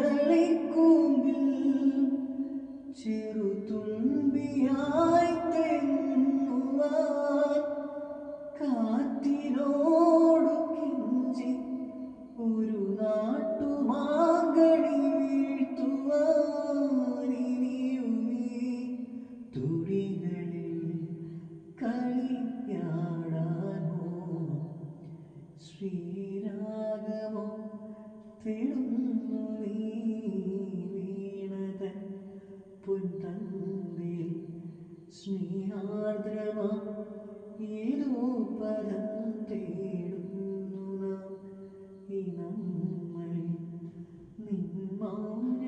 ചെങ്കതളിക്കൂമ്പിൽ ചെറുതുമ്പിയായി തെന്നുവാൻ കാറ്റിനോടു കെഞ്ചി ഒരു നാട്ടുമാങ്കണി വീഴ്ത്തുവാൻ ഇനിയുമീ തുടികളിൽ കളിയാടാനോ ശ്രീരാഗമോ തേടുന്നു നീ വീണതൻ പൊൻതന്തിൽ സ്നേഹാർദ്രമാ ഏതോ പദം തേടുന്നു നാം ഈ നമ്മൾ നിൻ മൗന